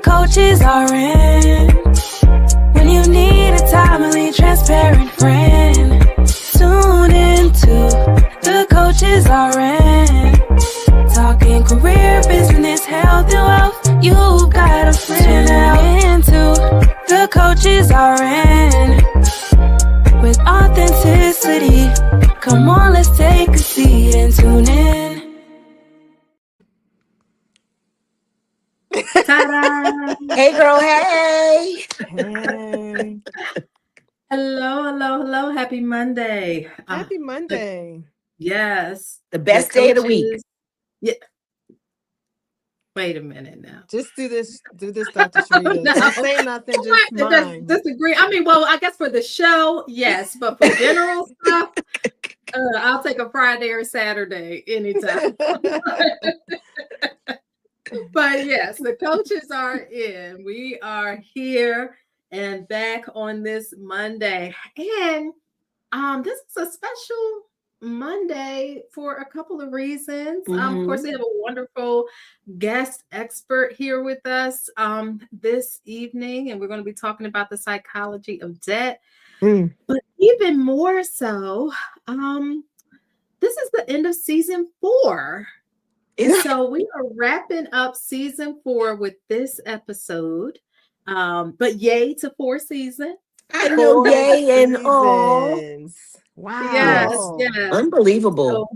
coaches are in. When you need a timely, transparent friend, tune into the coaches are in. Talking career, business, health, and wealth. You've got a friend. Tune into the coaches are in. With authenticity, come on, let's take a seat and tune in. Ta-da! Hey, girl, hey. Hey. Hello. Happy Monday. Happy Monday. Yes. The best day of the week. Yeah. Wait a minute now. Just do this, Dr. Sharita. No. Don't say nothing, just mine. Disagree. I mean, well, I guess for the show, yes, but for general stuff, I'll take a Friday or Saturday anytime. But yes, the coaches are in. We are here and back on this Monday. And this is a special Monday for a couple of reasons. Of course, we have a wonderful guest expert here with us this evening, and we're going to be talking about the psychology of debt. But even more so, this is the end of season 4. So we are wrapping up season 4 with this episode. But yay to 4 seasons. I know, yay and all. Wow. Yes. Unbelievable.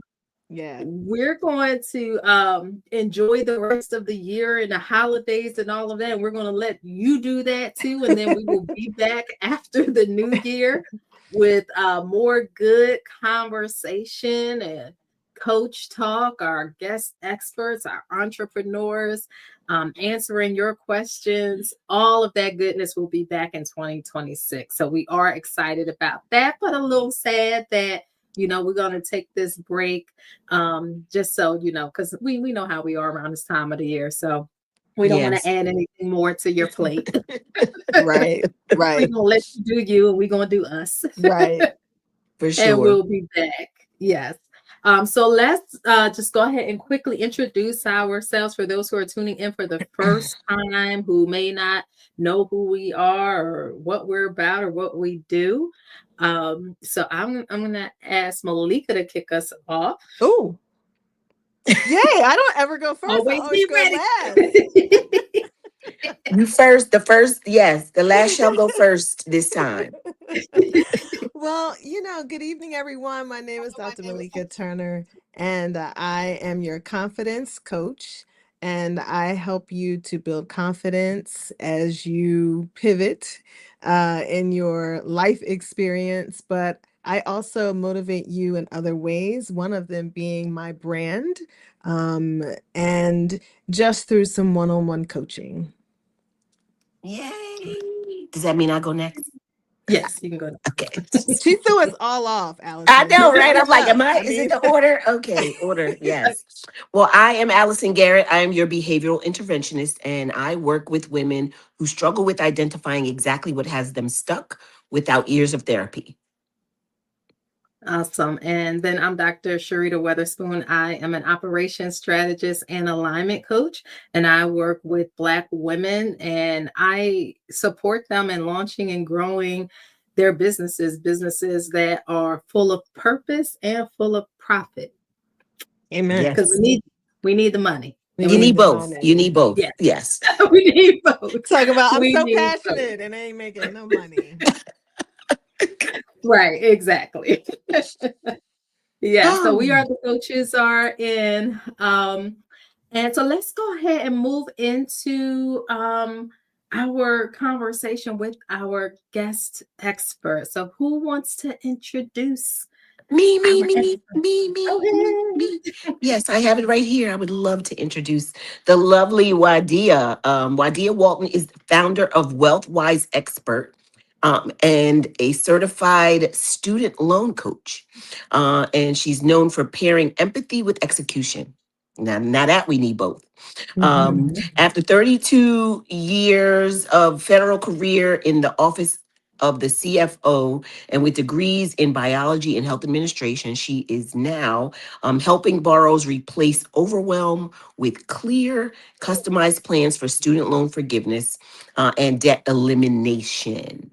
So we're going to enjoy the rest of the year and the holidays and all of that. And we're going to let you do that too. And then we will be back after the new year with more good conversation and coach talk, our guest experts, our entrepreneurs, answering your questions. All of that goodness will be back in 2026. So we are excited about that, but a little sad that, we're going to take this break just so, because we know how we are around this time of the year. So we don't want to add anything more to your plate. Right. We're going to let you do you and we're going to do us. Right. For sure. And we'll be back. Yes. So let's just go ahead and quickly introduce ourselves for those who are tuning in for the first time, who may not know who we are or what we're about or what we do. So I'm going to ask Malika to kick us off. Oh, yay. I don't ever go first. Always I be ready. Go last. You first, the last shall go first this time. Well, good evening, everyone. My name is Dr. Malika Turner, and I am your confidence coach, and I help you to build confidence as you pivot in your life experience, but I also motivate you in other ways, one of them being my brand, and just through some one-on-one coaching. Yay. Does that mean I go next? Yes, you can go. Okay. She threw us all off, Allison. I know, right? I'm like, is it the order? Okay, order, yes. Well, I am Allison Garrett. I am your behavioral interventionist, and I work with women who struggle with identifying exactly what has them stuck without years of therapy. Awesome. And then I'm Dr. Sharita Weatherspoon. I am an operations strategist and alignment coach, and I work with Black women, and I support them in launching and growing their businesses that are full of purpose and full of profit. Amen. Because we need the money. You need both. You need both. Yes. We need both. Talk about, I'm We so need passionate and I ain't making no money. Right, exactly. So we are the coaches are in. And so let's go ahead and move into our conversation with our guest expert. So who wants to introduce? Me. Yes, I have it right here. I would love to introduce the lovely Wadeea. Wadeea Walton is the founder of Wealth Wise Xpert. And a certified student loan coach. And she's known for pairing empathy with execution. Now that we need both. After 32 years of federal career in the Office of the CFO, and with degrees in biology and health administration, she is now helping borrowers replace overwhelm with clear, customized plans for student loan forgiveness and debt elimination.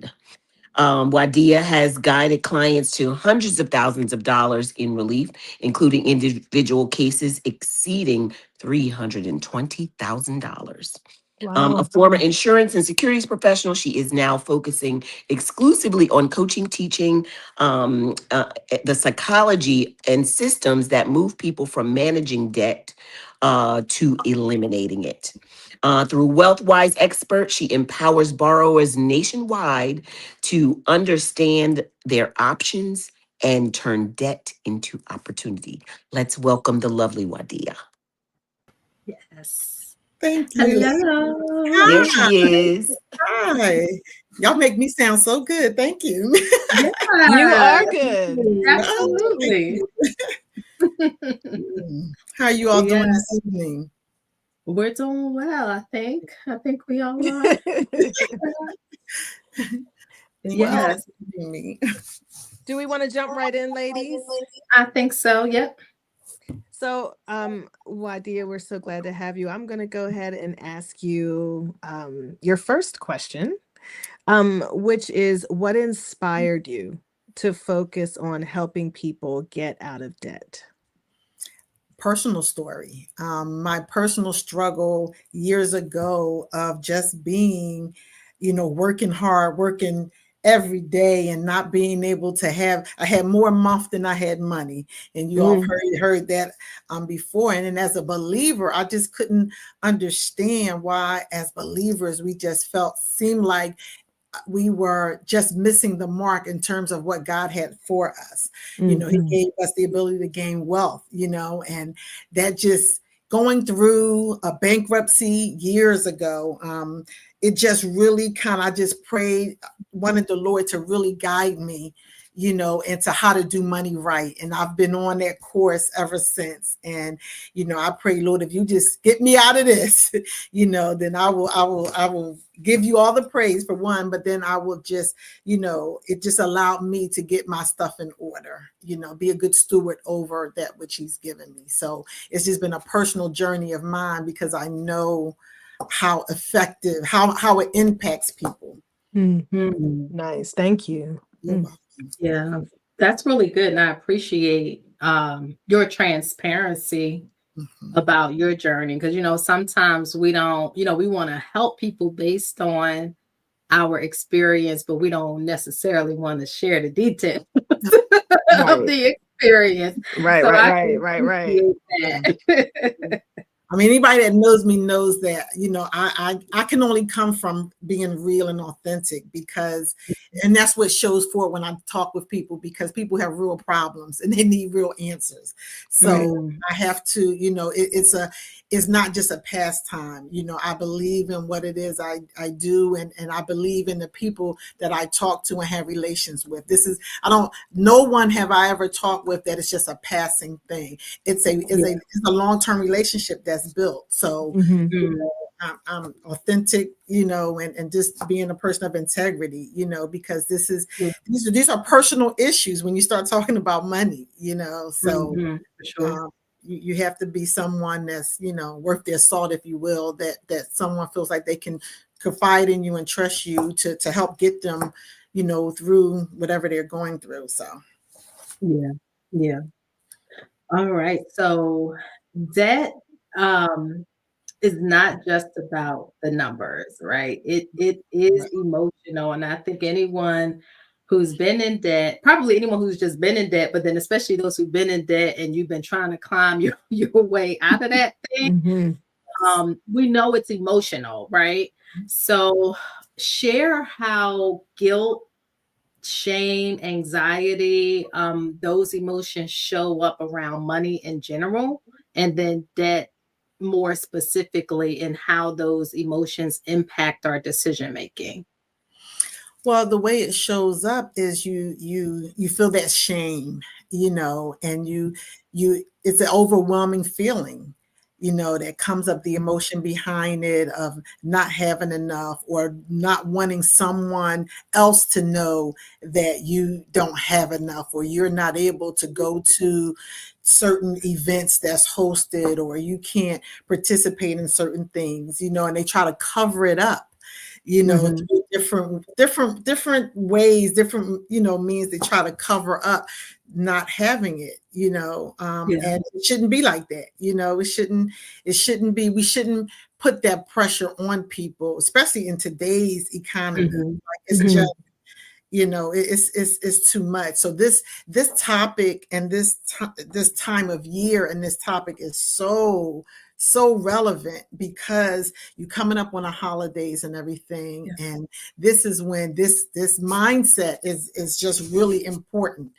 Wadeea has guided clients to hundreds of thousands of dollars in relief, including individual cases exceeding $320,000. A Wow. former insurance and securities professional, she is now focusing exclusively on coaching, teaching the psychology and systems that move people from managing debt to eliminating it. Through Wealth Wise Expert, she empowers borrowers nationwide to understand their options and turn debt into opportunity. Let's welcome the lovely Wadeea. Yes. Thank you. Hello. There Hi. she is. Hi. Y'all make me sound so good. Thank you. You Yeah, are good. absolutely. How are you all doing Yeah, this evening? we're doing well, I think. I think we all are. Well, how Yes, are you? Do we want to jump right in, ladies? I think so. Yep. So, Wadeea, we're so glad to have you. I'm going to go ahead and ask you your first question, which is what inspired you to focus on helping people get out of debt? Personal story. My personal struggle years ago of just being, working hard, working every day and not being able to I had more month than I had money. And you all heard that before. And then as a believer, I just couldn't understand why as believers, we just seemed like we were just missing the mark in terms of what God had for us. He gave us the ability to gain wealth, and that just going through a bankruptcy years ago, it just really I just prayed, wanted the Lord to really guide me, into how to do money right. And I've been on that course ever since. And, I pray, Lord, if you just get me out of this, then I will give you all the praise for one, but then I will just, it just allowed me to get my stuff in order, be a good steward over that which he's given me. So it's just been a personal journey of mine because I know how effective, how it impacts people. Nice. Thank you. You're welcome. Yeah, that's really good. And I appreciate your transparency about your journey because, sometimes we don't, we want to help people based on our experience, but we don't necessarily want to share the details of the experience. Right, So I right, can right, right. appreciate that. I mean, anybody that knows me knows that, I can only come from being real and authentic and that's what shows for when I talk with people, because people have real problems and they need real answers. So I have to, it's not just a pastime. I believe in what it is I do. And I believe in the people that I talk to and have relations with. No one have I ever talked with that it's just a passing thing. It's a long-term relationship that's built. So I'm authentic, and just being a person of integrity, because these are personal issues when you start talking about money, so For sure. you have to be someone that's, worth their salt, if you will, that someone feels like they can confide in you and trust you to help get them, through whatever they're going through. So Yeah. All right. So debt is not just about the numbers, right? It is emotional. And I think anyone who's been in debt, probably anyone who's just been in debt, but then especially those who've been in debt and you've been trying to climb your way out of that thing, we know it's emotional, right? So share how guilt, shame, anxiety, those emotions show up around money in general, and then debt more specifically, and how those emotions impact our decision making. Well, the way it shows up is you feel that shame, and you it's an overwhelming feeling, that comes up, the emotion behind it of not having enough or not wanting someone else to know that you don't have enough, or you're not able to go to certain events that's hosted, or you can't participate in certain things, and they try to cover it up, Mhm. through different ways, different, means. They try to cover up not having it, Yeah. and it shouldn't be like that. It shouldn't be, we shouldn't put that pressure on people, especially in today's economy. Mhm. Like, it's Mhm. just, it's too much. So this topic and this time of year and this topic is so relevant, because you're coming up on the holidays and everything, Yeah. and this is when this mindset is just really important,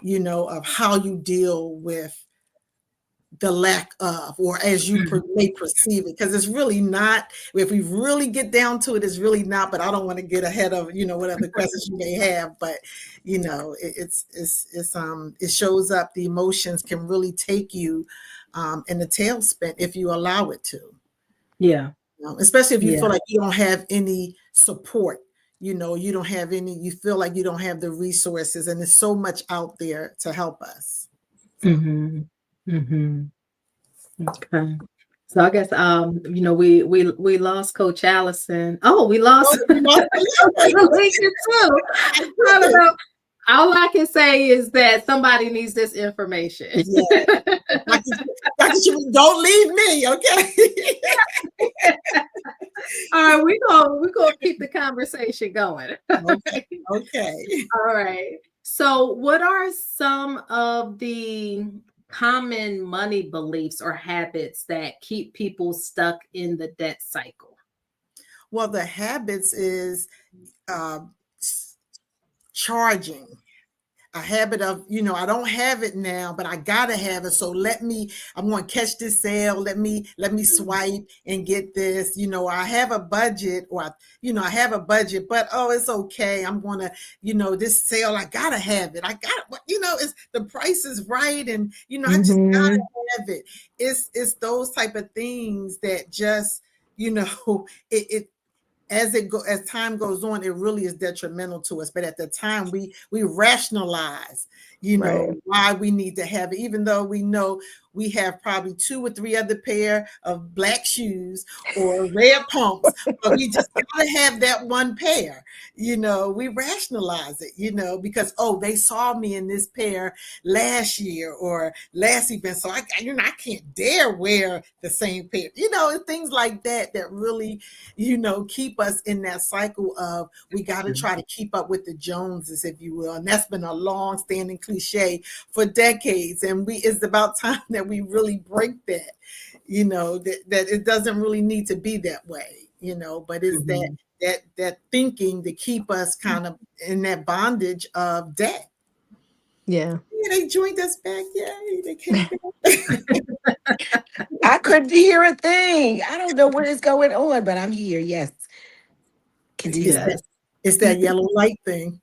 of how you deal with the lack of, or as you Mhm. may perceive it, because it's really not. If we really get down to it, it's really not. But I don't want to get ahead of what other questions you may have. But it shows up. The emotions can really take you in the tailspin if you allow it to. Yeah. Especially if you Yeah. feel like you don't have any support. You don't have any. You feel like you don't have the resources, and there's so much out there to help us. So. Mhm. Mhm. Okay. So I guess we lost Coach Allison. Oh, we lost Oh, we lost Malika too. my I don't goodness. know. All I can say is that somebody needs this information. Yeah. Dr. Sheree, don't leave me, okay? All right, we're gonna keep the conversation going. Okay. Okay. All right. So, what are some of the common money beliefs or habits that keep people stuck in the debt cycle? Well, the habits is uh, charging. A habit of, I don't have it now, but I gotta have it. So I'm going to catch this sale. Let me swipe and get this. I have a budget, or I have a budget, but oh, it's okay. I'm going to, this sale, I gotta have it. I got it. It's the price is right, and I just gotta Mhm. have it. It's those type of things that just, it as time goes on, it really is detrimental to us. But at the time, we rationalize, Right. why we need to have it, even though we know we have probably 2 or 3 other pair of black shoes or red pumps, but we just gotta have that one pair. We rationalize it, because they saw me in this pair last year or last event, so I can't dare wear the same pair. And things like that really keep us in that cycle of, we got to try to keep up with the Joneses, if you will. And that's been a long standing cliche for decades. And it's about time that we really break that, that it doesn't really need to be that way, but it's Mhm. that thinking to keep us kind of in that bondage of debt. Yeah. Yeah, they joined us back. Yay, they came back. I couldn't hear a thing. I don't know what is going on, but I'm here. Yes. It's Continue. that, Yes. it's that yellow light thing.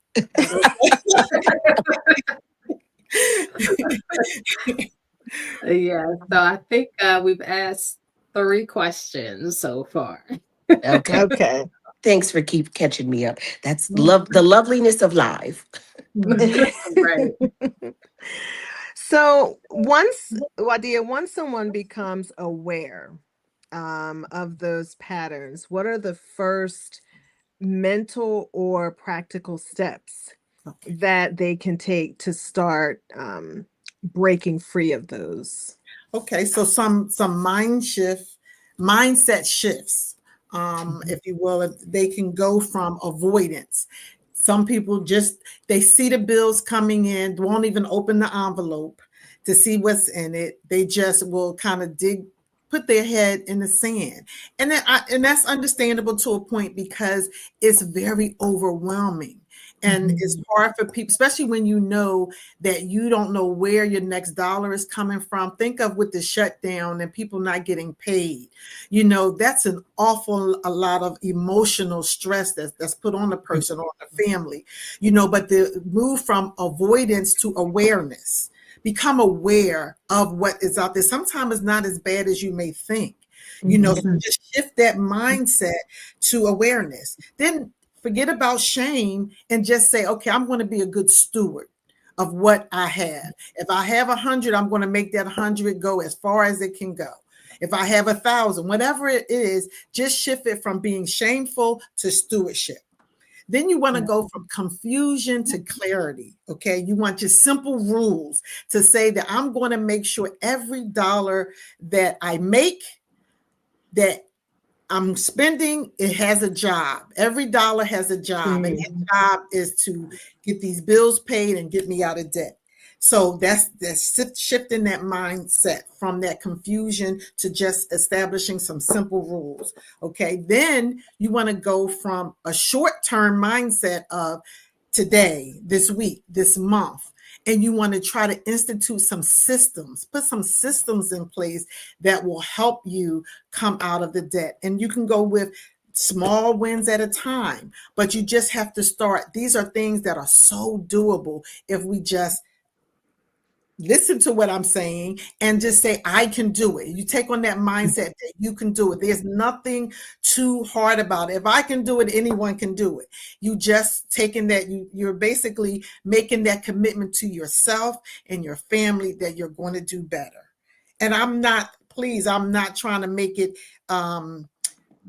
Yeah. So I think we've asked 3 questions so far. Okay. Okay. Thanks for keep catching me up. That's Mhm. the loveliness of live. Right. So once, Wadeea, once someone becomes aware of those patterns, what are the first mental or practical steps Okay. that they can take to start breaking free of those? Okay, so some mindset shifts, Mhm. if you will. They can go from avoidance. Some people just, they see the bills coming in, won't even open the envelope to see what's in it. They just will kind of put their head in the sand, and that's understandable to a point, because it's very overwhelming. And it's Mhm. hard for people, especially when that you don't know where your next dollar is coming from. Think of with the shutdown and people not getting paid. That's an awful a lot of emotional stress that's put on the person or the family. But the move from avoidance to awareness, become aware of what is out there. Sometimes it's not as bad as you may think. So just shift that mindset to awareness. Then forget about shame and just say, okay, I'm going to be a good steward of what I have. If I have 100, I'm going to make that 100 go as far as it can go. If I have 1,000, whatever it is, just shift it from being shameful to stewardship. Then you want to go from confusion to clarity. Okay. You want just simple rules to say that I'm going to make sure every dollar that I make, that I'm spending, it has a job. Every dollar has a job. And that job is to get these bills paid and get me out of debt. So that's shifting that mindset from that confusion to just establishing some simple rules. Okay. Then you want to go from a short-term mindset of today, this week, this month, and you want to try to institute some systems, put some systems in place that will help you come out of the debt. And you can go with small wins at a time, but you just have to start. These are things that are so doable if we just listen to what I'm saying and just say, I can do it. You take on that mindset that you can do it. There's nothing too hard about it. If I can do it, anyone can do it. You just taking that, you're basically making that commitment to yourself and your family that you're going to do better. And I'm not trying to make it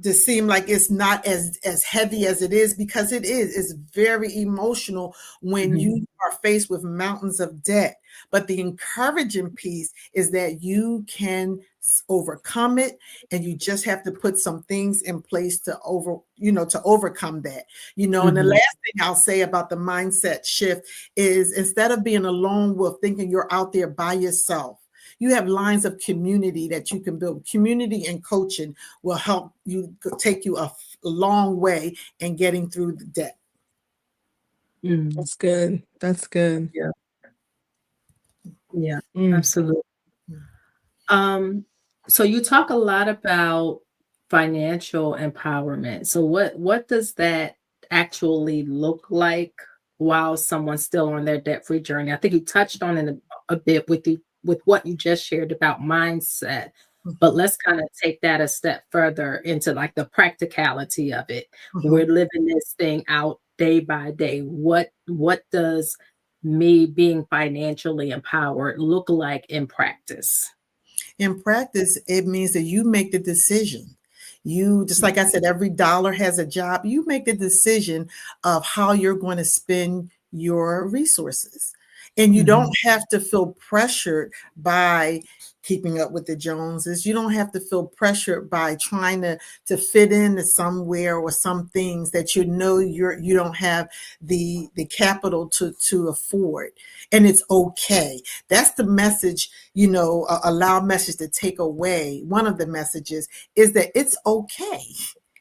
to seem like it's not as heavy as it is, because it is. It's very emotional when you are faced with mountains of debt. But the encouraging piece is that you can overcome it, and you just have to put some things in place to overcome that. And the last thing I'll say about the mindset shift is, instead of being a lone wolf thinking you're out there by yourself, you have lines of community that you can build. Community and coaching will help you take you a long way in getting through the debt. That's good. That's good. Yeah, absolutely. So you talk a lot about financial empowerment. So what does that actually look like while someone's still on their debt-free journey? I think you touched on it a bit with what you just shared about mindset, but let's kind of take that a step further into like the practicality of it. We're living this thing out day by day. What does me being financially empowered look like in practice? In practice, it means that you make the decision. You, just like I said, every dollar has a job. You make the decision of how you're going to spend your resources. And you don't have to feel pressured by keeping up with the Joneses. You don't have to feel pressured by trying to fit into somewhere or some things that you don't have the capital to afford. And it's okay. That's the message, a loud message to take away. One of the messages is that it's okay.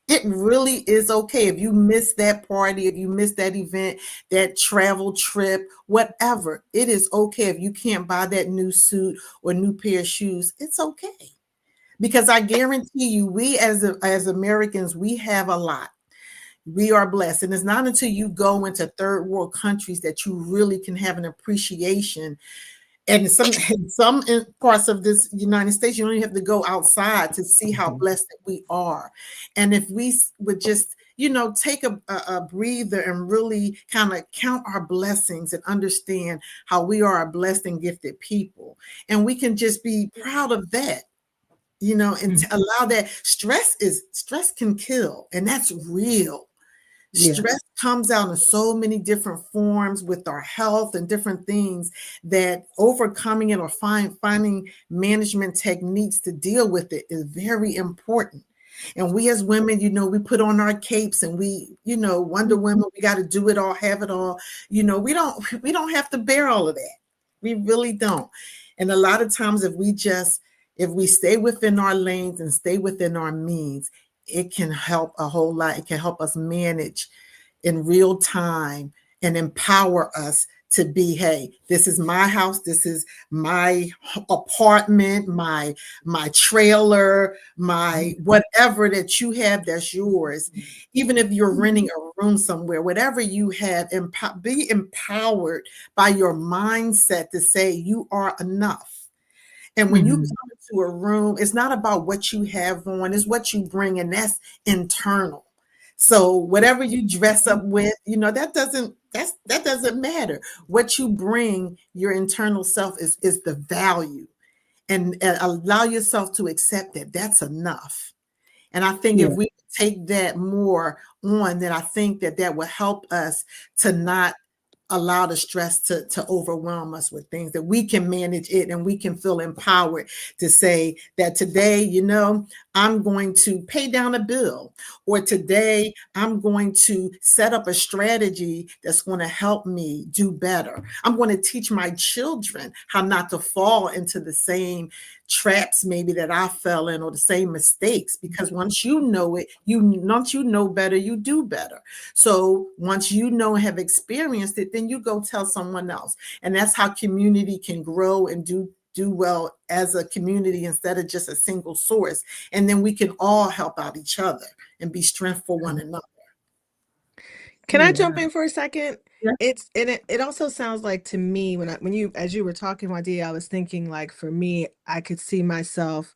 It really is okay. If you miss that party, if you miss that event, that travel trip, whatever, it is okay. If you can't buy that new suit or new pair of shoes, it's okay. Because I guarantee you, we as Americans, we have a lot. We are blessed. And it's not until you go into third world countries that you really can have an appreciation. And in some parts of this United States, you don't even have to go outside to see how blessed that we are. And if we would just, take a breather and really kind of count our blessings and understand how we are a blessed and gifted people. And we can just be proud of that, and to allow that. Stress can kill, and that's real. Stress comes out in so many different forms with our health and different things, that overcoming it or finding management techniques to deal with it is very important. And we as women, we put on our capes and we, Wonder Women, we got to do it all, have it all. We don't have to bear all of that. We really don't. And a lot of times if we stay within our lanes and stay within our means, it can help a whole lot. It can help us manage in real time and empower us to be, hey, this is my house, this is my apartment, my trailer, my whatever that you have that's yours. Even if you're renting a room somewhere, whatever you have, be empowered by your mindset to say you are enough. And when you come into a room, it's not about what you have on, it's what you bring, and that's internal. So whatever you dress up with, that doesn't matter. What you bring, your internal self is the value, and allow yourself to accept that that's enough. And I think if we take that more on, then I think that will help us to not allow the stress to overwhelm us with things, that we can manage it and we can feel empowered to say that today, I'm going to pay down a bill, or today I'm going to set up a strategy that's going to help me do better. I'm going to teach my children how not to fall into the same traps maybe that I fell in, or the same mistakes, because once you know it, once you know better, you do better. So once you know and have experienced it, then you go tell someone else. And that's how community can grow and do well as a community instead of just a single source. And then we can all help out each other and be strength for one another. Can I jump in for a second? Yeah. It also sounds like to me as you were talking, Wadeea, I was thinking, like, for me, I could see myself,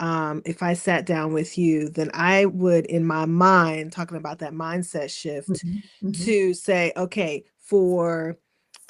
if I sat down with you, then I would, in my mind, talking about that mindset shift, to say, okay, for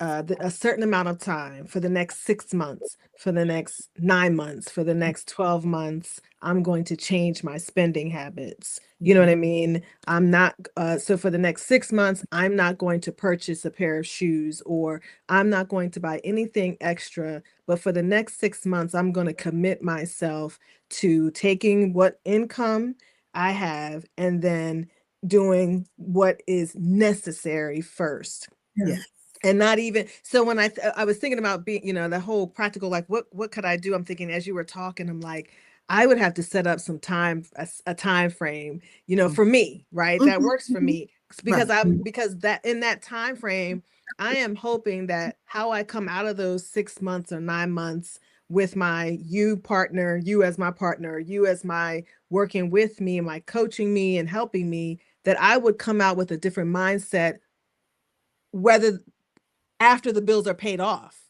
a certain amount of time, for the next 6 months, for the next 9 months, for the next 12 months, I'm going to change my spending habits. You know what I mean? I'm not, so for the next 6 months, I'm not going to purchase a pair of shoes, or I'm not going to buy anything extra. But for the next 6 months, I'm going to commit myself to taking what income I have and then doing what is necessary first. Yeah. And not even so, when I was thinking about being, the whole practical, like what could I do? I'm thinking, as you were talking, I'm like, I would have to set up some time, a time frame, for me, right? That works for me, because because that in that time frame, I am hoping that how I come out of those 6 months or 9 months with you as my partner, you as my working with me, my coaching me and helping me, that I would come out with a different mindset, whether after the bills are paid off,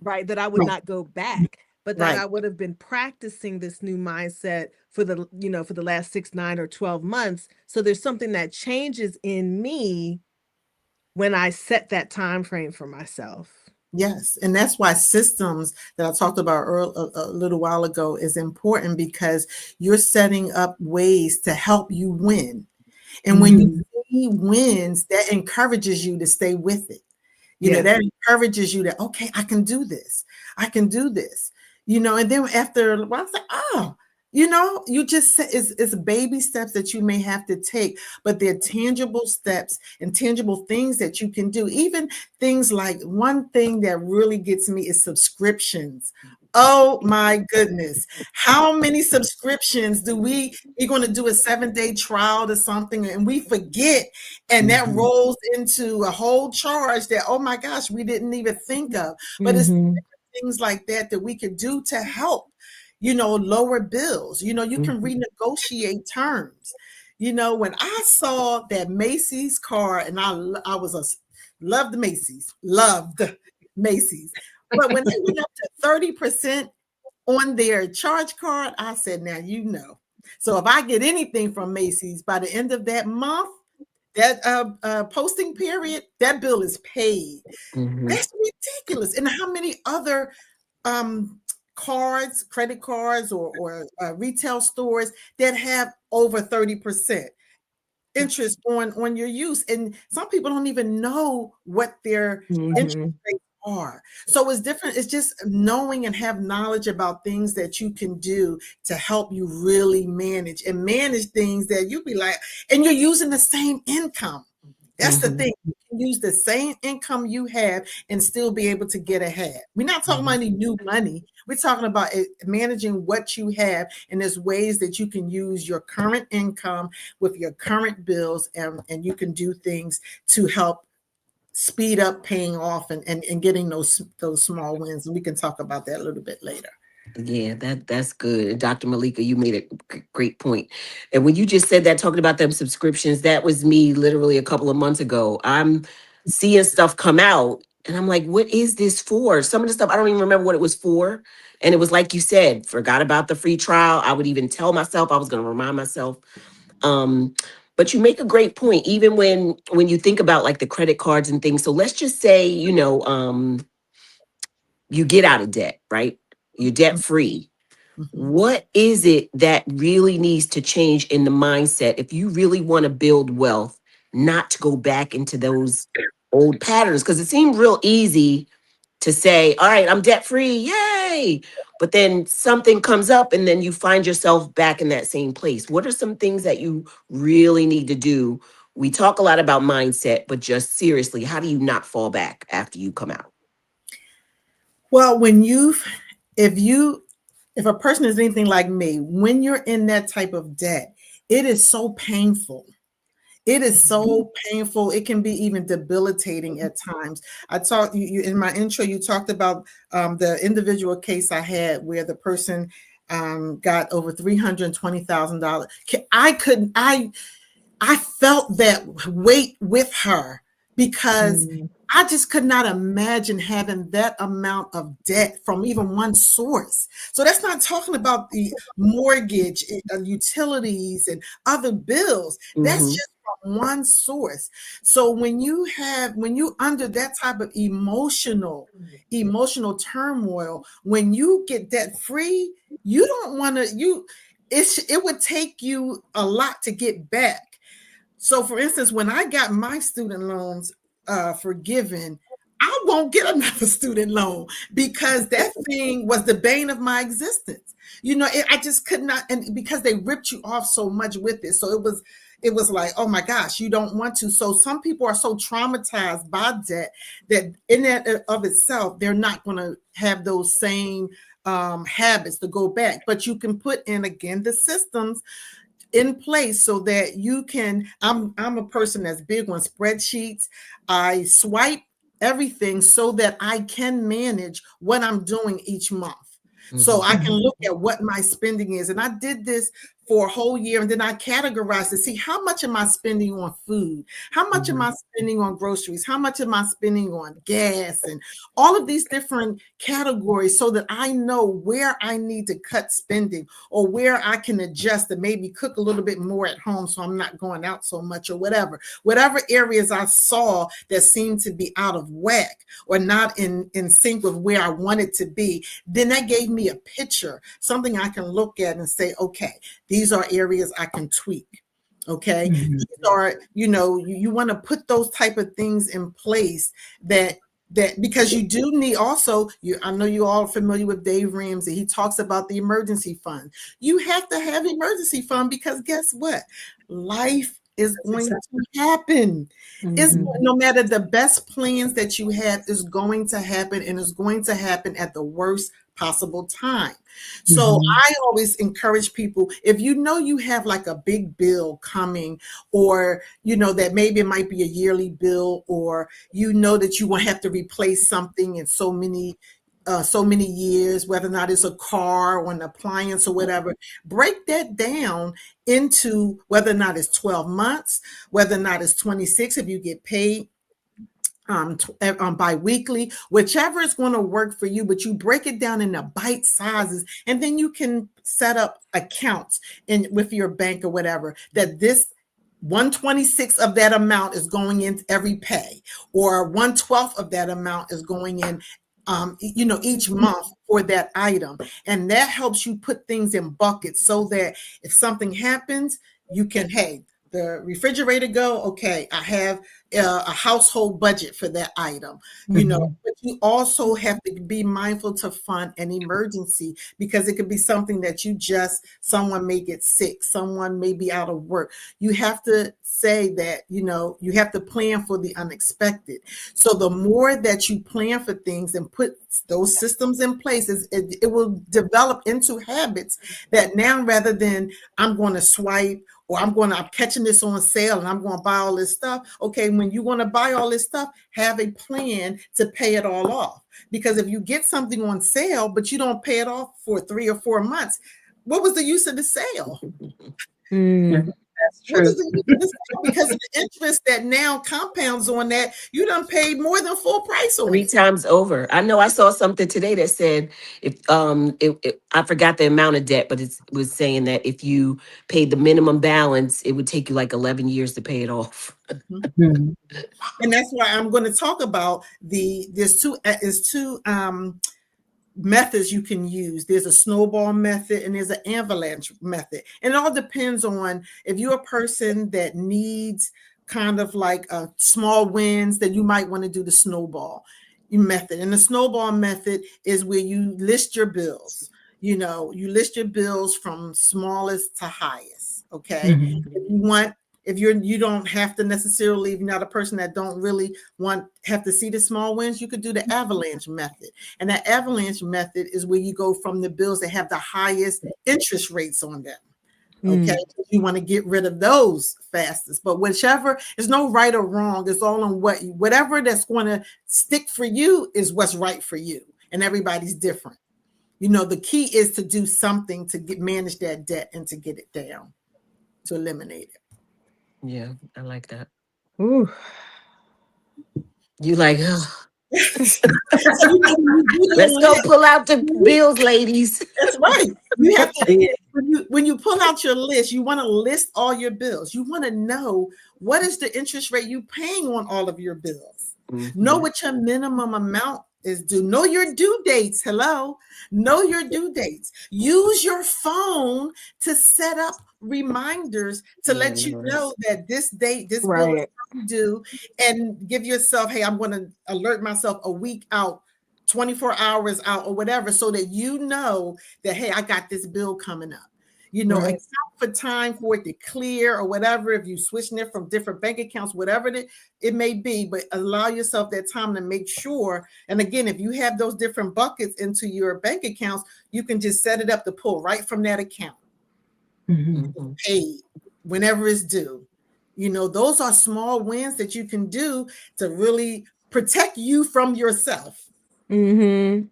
right? That I would not go back, but that I would have been practicing this new mindset for the last 6, 9, or 12 months. So there's something that changes in me when I set that time frame for myself. Yes. And that's why systems that I talked about a little while ago is important, because you're setting up ways to help you win. And when you see wins, that encourages you to stay with it. That encourages you that, okay, I can do this. I can do this. And then after a while, I was like, you just said it's baby steps that you may have to take, but they're tangible steps and tangible things that you can do. Even things like, one thing that really gets me is subscriptions. Oh my goodness. How many subscriptions we're going to do a 7-day trial to something and we forget, and that rolls into a whole charge that, oh my gosh, we didn't even think of. But it's things like that we could do to help, lower bills. You can renegotiate terms. When I saw that Macy's card, and I loved Macy's. But when they went up to 30% on their charge card, I said, now, So if I get anything from Macy's by the end of that month, that posting period, that bill is paid. That's ridiculous. And how many other cards, credit cards, or retail stores that have over 30% interest on your use? And some people don't even know what their interest rates are. So it's different. It's just knowing and have knowledge about things that you can do to help you really manage things that you'd be like, and you're using the same income. That's the thing. You can use the same income you have and still be able to get ahead. We're not talking about any new money. We're talking about managing what you have. And there's ways that you can use your current income with your current bills, and you can do things to help speed up paying off and getting those small wins. And we can talk about that a little bit later. Yeah, that's good. Dr. Malika, you made a great point. And when you just said that, talking about them subscriptions, that was me literally a couple of months ago. I'm seeing stuff come out and I'm like, what is this for? Some of the stuff, I don't even remember what it was for. And it was like you said, forgot about the free trial. I would even tell myself, I was going to remind myself. But you make a great point, even when you think about like the credit cards and things. So let's just say, you get out of debt, right? You're debt free. Mhm. What is it that really needs to change in the mindset if you really want to build wealth, not to go back into those old patterns? Because it seemed real easy to say, all right, I'm debt free, yay. But then something comes up and then you find yourself back in that same place. What are some things that you really need to do? We talk a lot about mindset, but just seriously, how do you not fall back after you come out? Well, if a person is anything like me, when you're in that type of debt, it is so painful. It is so painful. It can be even debilitating at times. I talked you in my intro. You talked about the individual case I had where the person got over $320,000. I felt that weight with her because I just could not imagine having that amount of debt from even one source. So that's not talking about the mortgage, utilities, and other bills. That's Mhm. just from one source. So when you under that type of emotional turmoil, when you get debt free, you don't want to. It would take you a lot to get back. So, for instance, when I got my student loans forgiven, I won't get another student loan because that thing was the bane of my existence. I just could not, and because they ripped you off so much with it. So it was like, oh my gosh, you don't want to. So some people are so traumatized by debt that in that of itself, they're not going to have those same habits to go back. But you can put in again the systems in place so that you can. I'm a person that's big on spreadsheets. I swipe everything so that I can manage what I'm doing each month. So I can look at what my spending is. And I did this for a whole year. And then I categorized to see how much am I spending on food? How much am I spending on groceries? How much am I spending on gas? And all of these different categories so that I know where I need to cut spending or where I can adjust and maybe cook a little bit more at home so I'm not going out so much or whatever. Whatever areas I saw that seemed to be out of whack or not in sync with where I wanted to be, then that gave me a picture, something I can look at and say, okay, these are areas I can tweak. Okay. These are, you want to put those type of things in place that because you do need also, I know you're all familiar with Dave Ramsey. He talks about the emergency fund. You have to have emergency fund because guess what? Life is going to happen. It's no matter the best plans that you have is going to happen, and it's going to happen at the worst possible time. So I always encourage people, if you have like a big bill coming, or that maybe it might be a yearly bill, or that you will have to replace something in so many years, whether or not it's a car or an appliance or whatever, break that down into whether or not it's 12 months, whether or not it's 26 if you get paid bi-weekly, whichever is going to work for you, but you break it down into bite sizes, and then you can set up accounts with your bank or whatever, that this 1/26 of that amount is going in every pay, or 1/12 of that amount is going in each month for that item. And that helps you put things in buckets so that if something happens, you can, hey, the refrigerator go, okay, I have a household budget for that item, but you also have to be mindful to fund an emergency, because it could be something that someone may get sick, someone may be out of work. You have to say that, you have to plan for the unexpected. So the more that you plan for things and put those systems in place, it will develop into habits that now, rather than I'm going to swipe or I'm catching this on sale and I'm going to buy all this stuff. Okay, when you want to buy all this stuff, have a plan to pay it all off. Because if you get something on sale, but you don't pay it off for 3 or 4 months, what was the use of the sale? That's What true. is the use of the sale? Because of the interest that now compounds on that, you done paid more than full price on 3 it. times over. I know I saw something today that said if I forgot the amount of debt, but it was saying that if you paid the minimum balance, it would take you like 11 years to pay it off. Mhm. And that's why I'm going to talk about there's two methods you can use. There's a snowball method and there's an avalanche method. And it all depends on if you're a person that needs kind of like small wins, then you might want to do the snowball method. And the snowball method is where you list your bills. You list your bills from smallest to highest. Okay. Mhm. If you don't have to necessarily, if you're not a person that don't really have to see the small wins, you could do the avalanche method. And that avalanche method is where you go from the bills that have the highest interest rates on them. Okay. You want to get rid of those fastest, but whichever, there's no right or wrong. It's all on whatever that's going to stick for you is what's right for you. And everybody's different. The key is to do something to manage that debt and to get it down, to eliminate it. Yeah, I like that. Ooh. You like, So, when you do let's your go list, pull out the bills, ladies. that's right. You have to, Yeah. when you pull out your list, you want to list all your bills. You want to know what is the interest rate you paying on all of your bills. Know what your minimum amount is due. Know your due dates. Hello. Know your due dates. Use your phone to set up reminders to let you know that this date, this bill is due, and give yourself, hey, I'm going to alert myself a week out, 24 hours out, or whatever, so that you know that, hey, I got this bill coming up. Account for time for it to clear or whatever. If you switching it from different bank accounts, whatever it may be, but allow yourself that time to make sure. And again, if you have those different buckets into your bank accounts, you can just set it up to pull right from that account. Paid whenever it's due. Those are small wins that you can do to really protect you from yourself. Protect,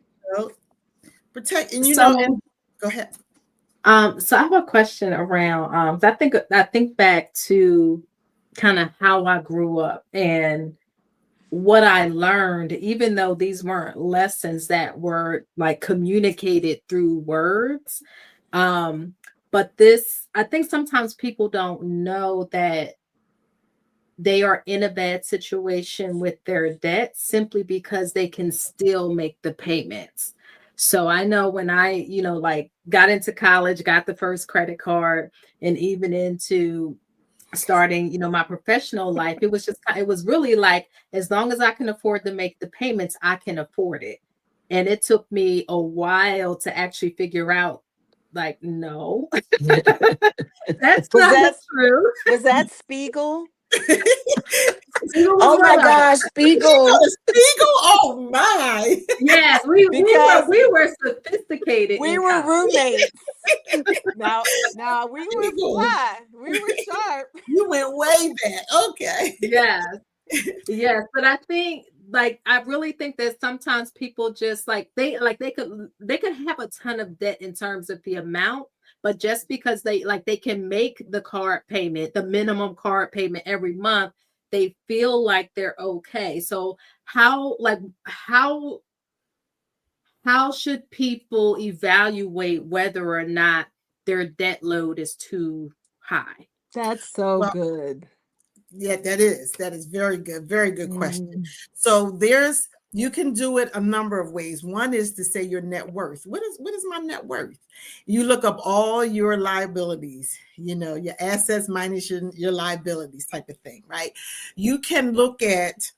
and and go ahead. So I have a question around I think back to kind of how I grew up and what I learned, even though these weren't lessons that were like communicated through words. But I think sometimes people don't know that they are in a bad situation with their debt simply because they can still make the payments. So I know when I, like got into college, got the first credit card, and even into starting, my professional life, it was really like, as long as I can afford to make the payments, I can afford it. And it took me a while to actually figure out, like, no, that's not true. Was that Spiegel? Oh my gosh, Spiegel. Spiegel, oh my. Yes, we were sophisticated. We were roommates. Now we were fly. We were sharp. You went way back. Okay. Yes. But I think, like, I really think that sometimes people just they could have a ton of debt in terms of the amount, but just because they can make the card payment, the minimum card payment every month, they feel like they're okay. So how should people evaluate whether or not their debt load is too high? That's so good. Yeah, that is very good. Very good question. So you can do it a number of ways. One is to say your net worth. What is my net worth? You look up all your liabilities, your assets minus your liabilities type of thing, right? You can look at,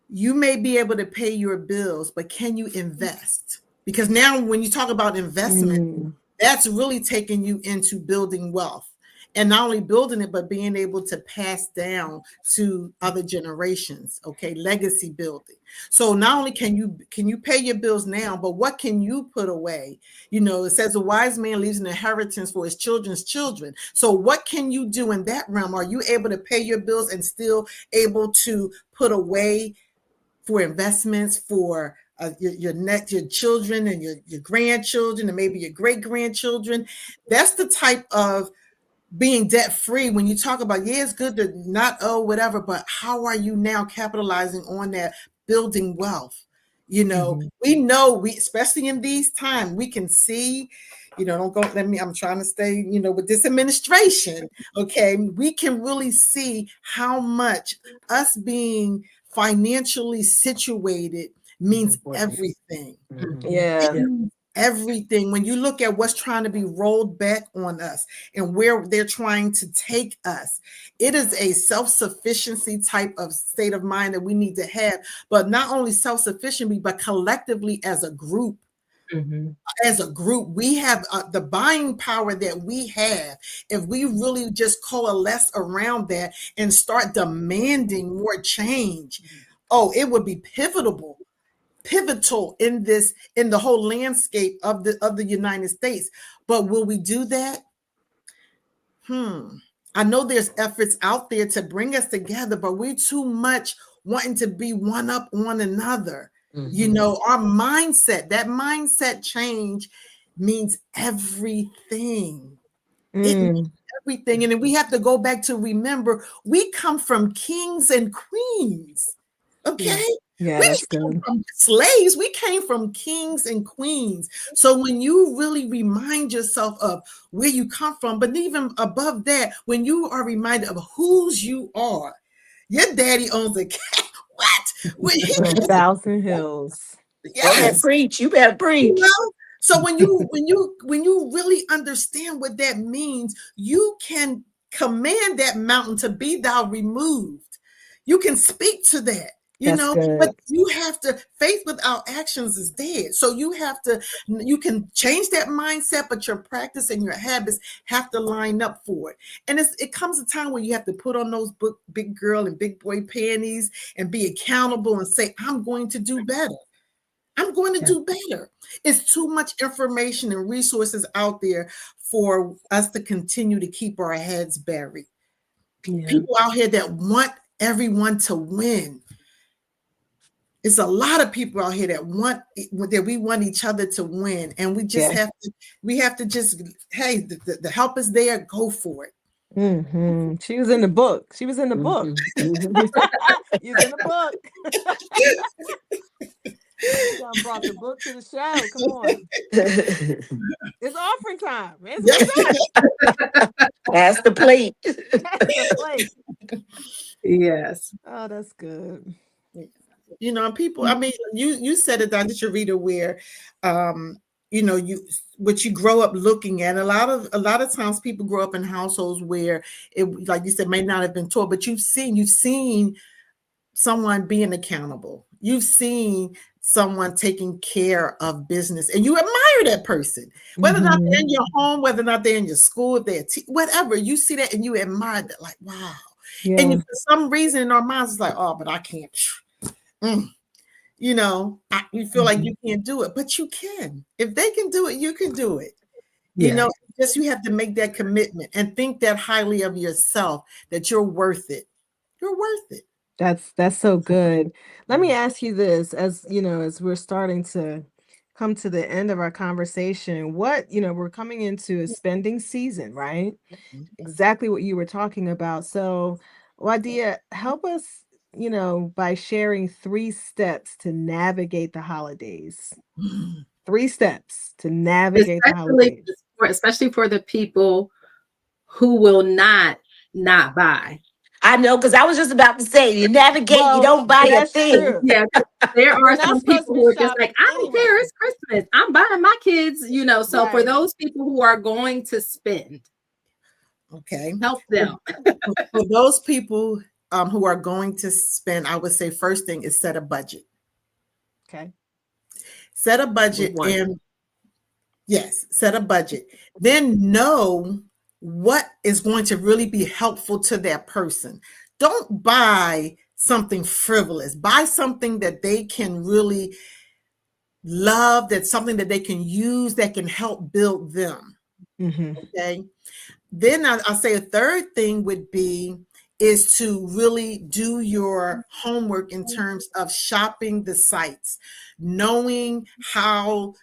you may be able to pay your bills, but can you invest? Because now when you talk about investment, that's really taking you into building wealth. and not only building it, but being able to pass down to other generations. Okay, legacy building. So not only can you pay your bills now, but what can you put away? You know, it says a wise man leaves an inheritance for his children's children. So what can you do in that realm? Are you able to pay your bills and still able to put away for investments for your children and your grandchildren and maybe your great grandchildren? That's the type of being debt free. When you talk about, yeah, it's good to not owe whatever, but how are you now capitalizing on that, building wealth? You know, we know, especially in these times, we can see, you know, I'm trying to stay, you know, with this administration. Okay, we can really see how much us being financially situated means everything. Yeah. Everything. When you look at what's trying to be rolled back on us and where they're trying to take us, it is a self-sufficiency type of state of mind that we need to have, but not only self-sufficiently, but collectively as a group. As a group, we have the buying power that we have. If we really just coalesce around that and start demanding more change, oh, it would be pivotal in the whole landscape of the United States. But will we do that? I know there's efforts out there to bring us together, but we're too much wanting to be one up on one another. You know, our mindset, that mindset change means everything. It means everything. And then we have to go back to remember, we come from kings and queens. Okay. Yeah, We that's didn't good. come from slaves. We came from kings and queens. So when you really remind yourself of where you come from, but even above that, when you are reminded of whose you are, your daddy owns a cat. What? Thousand Hills. Go ahead, Yes. preach. You better You preach. know? So when you really understand what that means, you can command that mountain to be thou removed. You can speak to that. That's good. But you have to, faith without actions is dead. So you can change that mindset, but your practice and your habits have to line up for it. And it comes a time where you have to put on those big girl and big boy panties and be accountable and say, I'm going to do better. I'm going to do better. It's too much information and resources out there for us to continue to keep our heads buried. People out here that want everyone to win. It's a lot of people out here that we want each other to win, and we just have to just, hey, the help is there, go for it. She was in the book. She was in the book. You was in the book. Y'all brought the book to the show. Come on. It's offering time. Pass the plate. Pass the plate. Yes. Oh, that's good. You know, people, I mean, you said it, Dr. Sharita, where you know, what you grow up looking at. A lot of times people grow up in households where it, like you said, may not have been taught, but you've seen someone being accountable. You've seen someone taking care of business, and you admire that person, whether or not they're in your home, whether or not they're in your school, if they're whatever. You see that and you admire that, like, wow. Yeah. And for some reason in our minds, it's like, oh, but I can't. You know, you feel like you can't do it, but you can. If they can do it, you can do it. You know, just you have to make that commitment and think that highly of yourself, that you're worth it. You're worth it. That's so good. Let me ask you this, as you know, as we're starting to come to the end of our conversation, we're coming into a spending season, right? Exactly what you were talking about. So, Wadeea, help us, by sharing 3 steps to navigate the holidays. 3 steps to navigate the holidays. Especially for the people who will not buy. I know, because I was just about to say, you navigate, you don't buy a thing. True. Yeah, there are some people who are just like, I don't anyway. care, it's Christmas. I'm buying my kids, So for Right. those people who are going to spend, Okay. help them. For those people who are going to spend, I would say first thing is set a budget. Okay. Set a budget, and yes, set a budget. Then know what is going to really be helpful to that person. Don't buy something frivolous. Buy something that they can really love, that's something that they can use, that can help build them. Okay. Then I'll say a third thing would be is to really do your homework in terms of shopping the sites, knowing how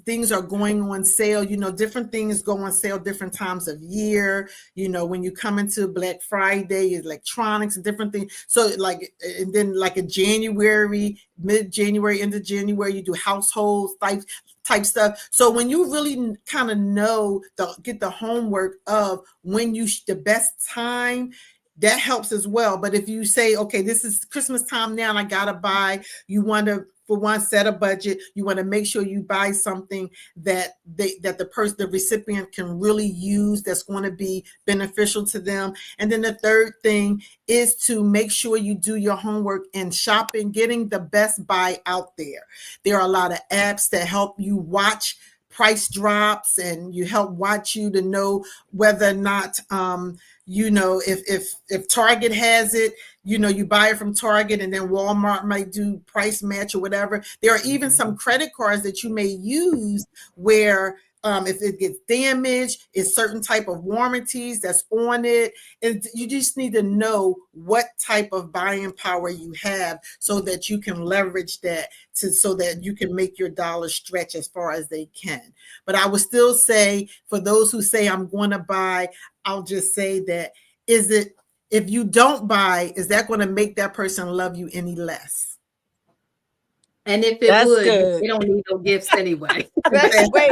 things are going on sale. Different things go on sale different times of year. When you come into Black Friday, electronics and different things. So and then like a January, mid-January, end of January, you do household type stuff. So when you really kind of get the homework of when the best time, that helps as well. But if you say, okay, this is Christmas time now and I gotta buy, you want to, for one, set a budget. You want to make sure you buy something that the recipient can really use, that's going to be beneficial to them. And then the third thing is to make sure you do your homework and shopping, getting the best buy out there. There are a lot of apps that help you watch price drops, and you help watch you to know whether or not if Target has it, you buy it from Target, and then Walmart might do price match or whatever. There are even some credit cards that you may use where if it gets damaged, it's certain type of warranties that's on it. And you just need to know what type of buying power you have so that you can leverage that so that you can make your dollars stretch as far as they can. But I would still say, for those who say I'm going to buy, I'll just say that, if you don't buy, is that going to make that person love you any less? And if it That's would, good. they don't need no gifts anyway. Wait,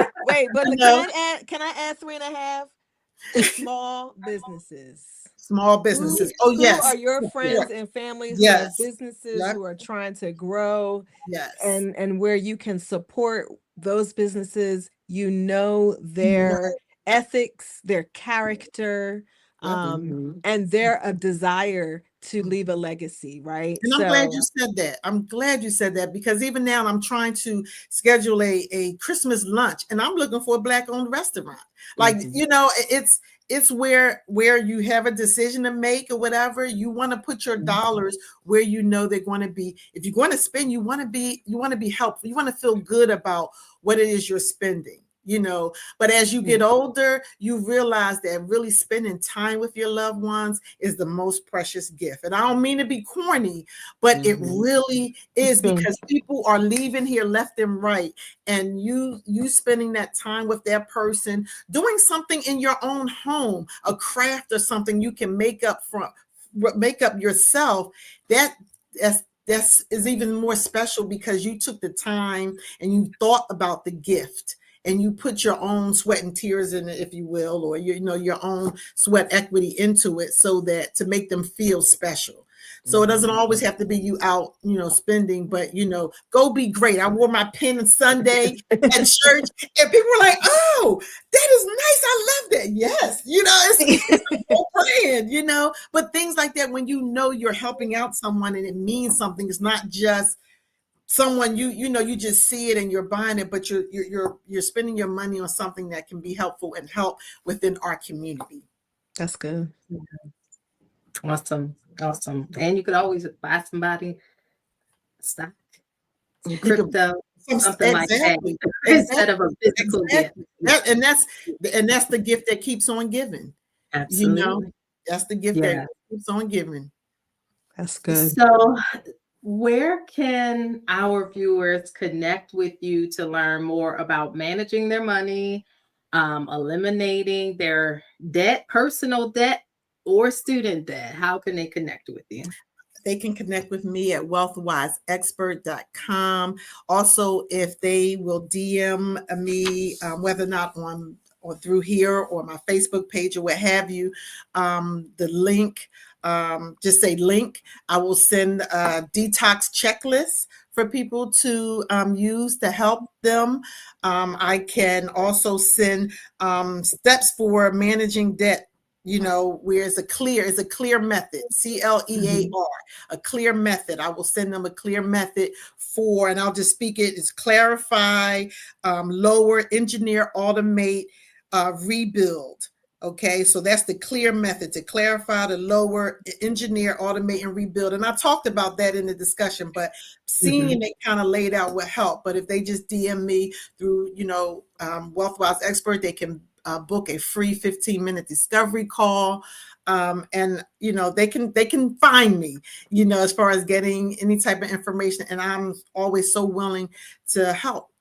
but can I add 3.5? Small businesses. Small businesses. Who are your friends and families who have businesses who are trying to grow? Yes. And where you can support those businesses, their ethics, their character, and their desire to leave a legacy, right? And I'm glad you said that. Because even now I'm trying to schedule a Christmas lunch, and I'm looking for a Black-owned restaurant. It's where you have a decision to make or whatever. You want to put your dollars where they're going to be. If you're going to spend, you want to be helpful. You want to feel good about what it is you're spending. But as you get older, you realize that really spending time with your loved ones is the most precious gift. And I don't mean to be corny, but it really is, because people are leaving here left and right. And you spending that time with that person, doing something in your own home, a craft or something you can make up yourself, that is even more special, because you took the time and you thought about the gift. And you put your own sweat and tears in it, if you will, or your own sweat equity into it, so that to make them feel special. So it doesn't always have to be you out, spending, but go be great. I wore my pin Sunday at church, and people were like, "Oh, that is nice. I love that." Yes, it's a whole brand, But things like that, when you're helping out someone and it means something, it's not just someone you just see it and you're buying it, but you're spending your money on something that can be helpful and help within our community. That's good. Awesome. And you could always buy somebody stock, some crypto, something like that, instead of a physical gift. And that's the gift that keeps on giving. Absolutely. That's the gift that keeps on giving. That's good. So where can our viewers connect with you to learn more about managing their money, eliminating their debt, personal debt, or student debt? How can they connect with you? They can connect with me at wealthwisexpert.com. Also, if they will DM me, whether or not on or through here or my Facebook page or what have you, the link, just say link. I will send a detox checklist for people to use to help them. I can also send steps for managing debt, where it's a clear method, CLEAR, a clear method. I will send them a clear method and I'll just speak it. It's clarify, lower, engineer, automate, rebuild. Okay, so that's the clear method: to clarify, to lower, engineer, automate, and rebuild. And I talked about that in the discussion, but seeing it kind of laid out will help. But if they just DM me through, Wealth Wise Xpert, they can book a free 15-minute discovery call. And they can find me, as far as getting any type of information. And I'm always so willing to help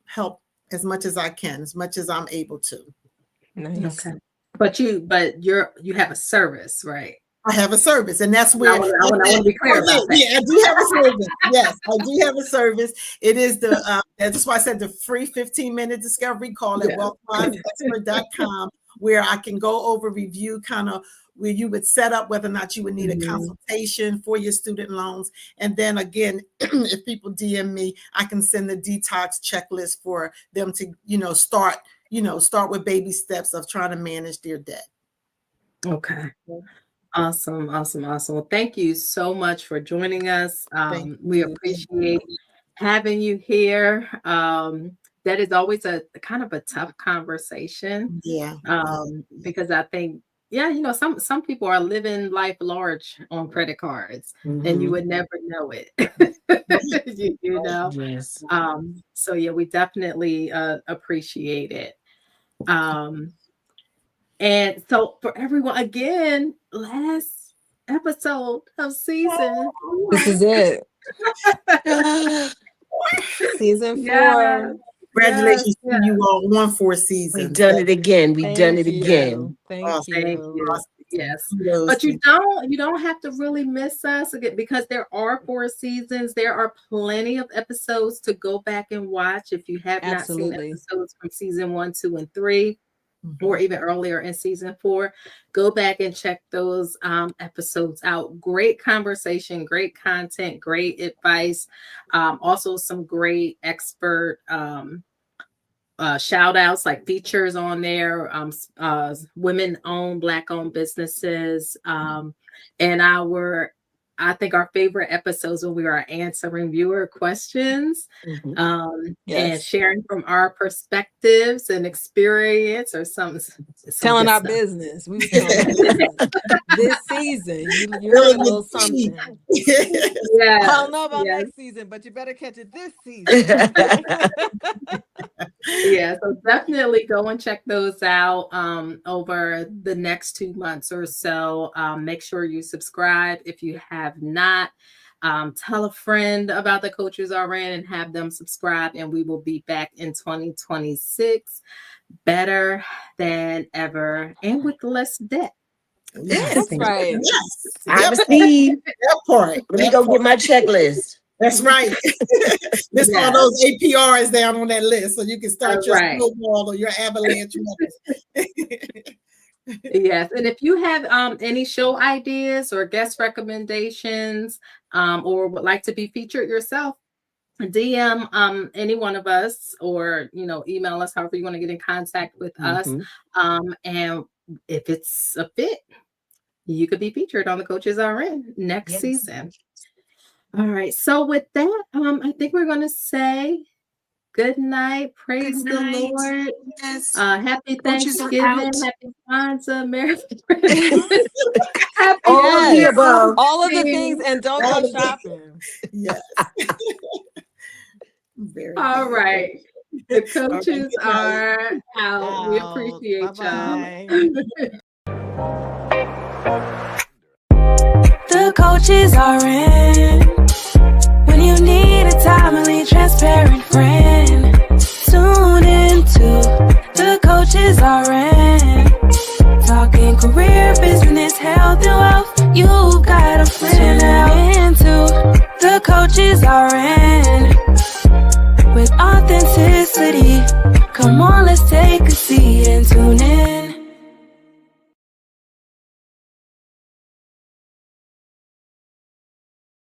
as much as I can, as much as I'm able to. Nice. Okay. But you have a service, right? I have a service, and that's where I want to be clear about that. Yeah, I do have a service. Yes, I do have a service. It is that's why I said the free 15-minute discovery call at wealthwisexpert.com, where I can go over, review kind of where you would set up whether or not you would need a consultation for your student loans. And then again, if people DM me, I can send the detox checklist for them to, start with baby steps of trying to manage their debt. Okay. Awesome. Well, thank you so much for joining us. We appreciate having you here. That is always a kind of a tough conversation. Yeah. Because I think, some people are living life large on credit cards, and you would never know it. Yes. So yeah, we definitely appreciate it. And so for everyone, again, last episode of season. This is it. Season 4. Yeah. Congratulations to you all on 4 seasons. We've done it again. Thank you. Thank you. Yes. Kudos But to you don't have to really miss us again, because there are 4 seasons. There are plenty of episodes to go back and watch if you have not seen episodes from season 1, 2, and 3. Or even earlier in season 4, go back and check those episodes out. Great conversation, great content, great advice. Also some great expert shout outs, like features on there, women-owned, Black-owned businesses. And I think our favorite episodes when we are answering viewer questions and sharing from our perspectives and experience, or some telling our business. We were telling our business. This season, you heard a little something. Yeah. I don't know about next season, but you better catch it this season. Yeah, so definitely go and check those out over the next 2 months or so. Make sure you subscribe if you have not. Tell a friend about the Coaches RN and have them subscribe, and we will be back in 2026 better than ever and with less debt. Yes, That's right. Yes. I received that part. Let me go get my checklist. That's right. List all those APRs down on that list so you can start your snowball or your avalanche. Yes, and if you have any show ideas or guest recommendations, or would like to be featured yourself, DM any one of us, or email us, however you want to get in contact with us. And if it's a fit, you could be featured on the Coaches RN next season. All right. So with that, I think we're going to say good night. Praise the Lord. Yes. Happy Thanksgiving. Happy Kwanzaa. Merry Christmas. Happy all of the things, and don't go shopping. Yes. All right. The coaches are out. We appreciate y'all. The coaches are in. When you need a timely, transparent friend, tune into the coaches are in. Talking career, business, health, and wealth. You got a friend now. Into the coaches are in.